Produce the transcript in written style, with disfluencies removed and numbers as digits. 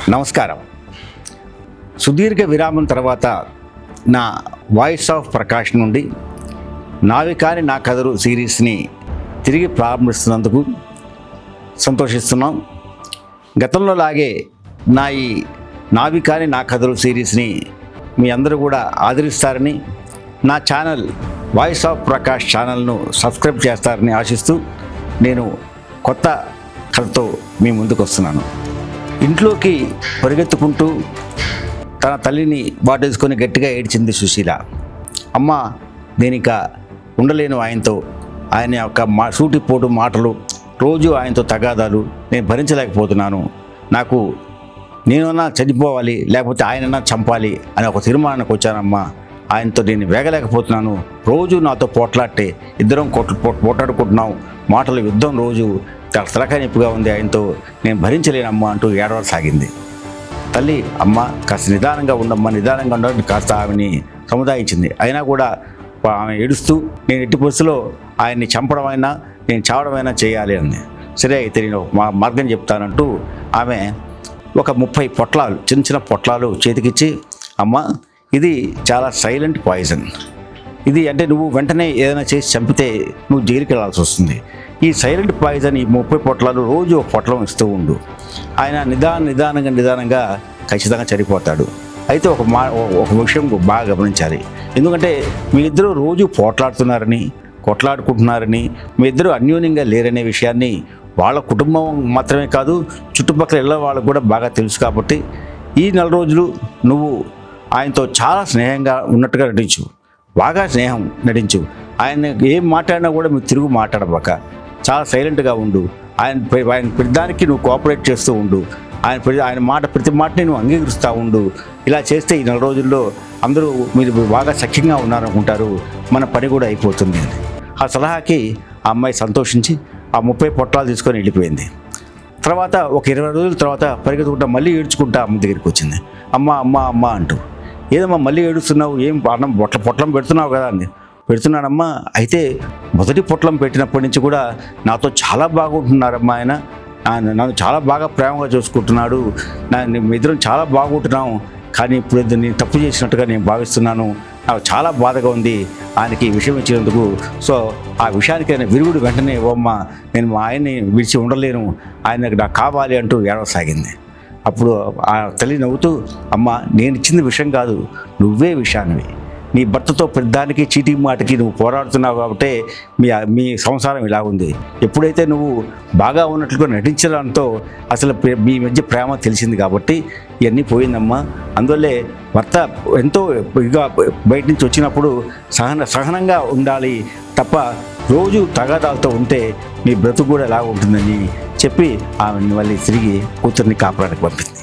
నమస్కారం. సుదీర్ఘ విరామం తర్వాత నా వాయిస్ ఆఫ్ ప్రకాష్ నుండి నావి కాని నా కథలు సిరీస్ని తిరిగి ప్రారంభిస్తున్నందుకు సంతోషిస్తున్నాం. గతంలో లాగే నా ఈ నావి కాని నా కథలు సిరీస్ని మీ అందరూ కూడా ఆదరిస్తారని, నా ఛానల్ వాయిస్ ఆఫ్ ప్రకాష్ ఛానల్ను సబ్స్క్రైబ్ చేస్తారని ఆశిస్తూ నేను కొత్త కథతో మీ ముందుకు వస్తున్నాను. ఇంట్లోకి పరిగెత్తుకుంటూ తన తల్లిని వాటేసుకొని గట్టిగా ఏడ్చింది సుశీల. అమ్మ, నేనిక ఉండలేను ఆయనతో. ఆయన యొక్క సూటిపోటు మాటలు, రోజు ఆయనతో తగాదాలు నేను భరించలేకపోతున్నాను. నేనన్నా చనిపోవాలి, లేకపోతే ఆయనన్నా చంపాలి అని ఒక తీర్మానానికి వచ్చానమ్మా. ఆయనతో నేను వేగలేకపోతున్నాను. రోజు నాతో పోట్లాటే, ఇద్దరం పోట్లాడుకుంటున్నాం. మాటల యుద్ధం రోజు తలకాయ నొప్పిగా ఉంది. ఆయనతో నేను భరించలేనమ్మా అంటూ ఏడవసాగింది. తల్లి, అమ్మ కాస్త నిదానంగా ఉండమ్మా, నిదానంగా ఉండని కాస్త ఆమెని సముదాయించింది. అయినా కూడా ఆమె ఏడుస్తూ, నేను ఎట్టి పరిస్థితిలో ఆయన్ని చంపడమైనా నేను చావడమైనా చేయాలి అంది. సరే అయితే నేను మార్గం చెప్తానంటూ ఆమె ఒక 30 పొట్లాలు, చిన్న చిన్న పొట్లాలు చేతికిచ్చి, అమ్మ ఇది చాలా సైలెంట్ పాయిజన్. ఇది అంటే నువ్వు వెంటనే ఏదైనా చేసి చంపితే నువ్వు జైలుకి వెళ్ళాల్సి వస్తుంది. ఈ సైలెంట్ పాయిజన్, ఈ 30 పొట్లాలు రోజు ఒక పొట్లం ఇస్తూ ఉండు. ఆయన నిదానంగా ఖచ్చితంగా చనిపోతాడు. అయితే ఒక విషయం బాగా గమనించాలి. ఎందుకంటే మీ ఇద్దరు రోజు కొట్లాడుకుంటున్నారని, మీ ఇద్దరు అన్యోన్యంగా లేరనే విషయాన్ని వాళ్ళ కుటుంబం మాత్రమే కాదు, చుట్టుపక్కల ఇళ్ళ వాళ్ళకు కూడా బాగా తెలుసు. కాబట్టి ఈ 4 రోజులు నువ్వు ఆయనతో చాలా స్నేహంగా ఉన్నట్టుగా నటించు, బాగా స్నేహం నటించు. ఆయన ఏం మాట్లాడినా కూడా మీరు తిరుగు మాట్లాడబాక, చాలా సైలెంట్గా ఉండు. ఆయన ప్రతిదానికి నువ్వు కోఆపరేట్ చేస్తూ ఉండు. ఆయన ప్రతి మాటని నువ్వు అంగీకరిస్తూ ఉండు. ఇలా చేస్తే ఈ 4 రోజుల్లో అందరూ మీరు బాగా సఖ్యంగా ఉన్నారనుకుంటారు, మన పని కూడా అయిపోతుంది అని. ఆ సలహాకి ఆ అమ్మాయి సంతోషించి ఆ 30 పొట్లాలు తీసుకొని వెళ్ళిపోయింది. తర్వాత ఒక 20 రోజుల తర్వాత పరిగెత్తుకుంటా మళ్ళీ ఏడ్చుకుంటా అమ్మ దగ్గరికి వచ్చింది. అమ్మ అంటూ, ఏదమ్మా మళ్ళీ ఏడుస్తున్నావు, ఏం అన్నం పొట్లం పెడుతున్నావు కదా అంది. పెడుతున్నానమ్మా, అయితే మొదటి పొట్లం పెట్టినప్పటి నుంచి కూడా నాతో చాలా బాగుంటున్నారమ్మా. ఆయన నన్ను చాలా బాగా ప్రేమగా చూసుకుంటున్నాడు. మీ ఇద్దరం చాలా బాగుంటున్నాం. కానీ ఇప్పుడు నేను తప్పు చేసినట్టుగా నేను భావిస్తున్నాను. నాకు చాలా బాధగా ఉంది ఆయనకి ఈ విషయం ఇచ్చినందుకు. సో ఆ విషయానికి ఆయన విరుగుడు వెంటనే ఇవ్వమ్మా, నేను మా ఆయన్ని విడిచి ఉండలేను, ఆయనకు నాకు కావాలి అంటూ ఏడవసాగింది. అప్పుడు ఆ తల్లి నవ్వుతూ, అమ్మ నేను ఇచ్చింది విషయం కాదు, నువ్వే విషయానివి. నీ భర్తతో ప్రతిదానికి చీటింగ్ మాటకి నువ్వు పోరాడుతున్నావు కాబట్టే మీ సంసారం ఇలా ఉంది. ఎప్పుడైతే నువ్వు బాగా ఉన్నట్లుగా నటించడంతో అసలు మీ మధ్య ప్రేమ తెలిసింది కాబట్టి ఇవన్నీ పోయిందమ్మా. అందువల్లే భర్త ఎంతో ఇక బయట నుంచి వచ్చినప్పుడు సహనంగా ఉండాలి తప్ప రోజు తగాదాలతో ఉంటే మీ బ్రతుకు కూడా ఎలా ఉంటుందని చెప్పి ఆమె మళ్ళీ తిరిగి కూతుర్ని కాపురానికి పంపింది.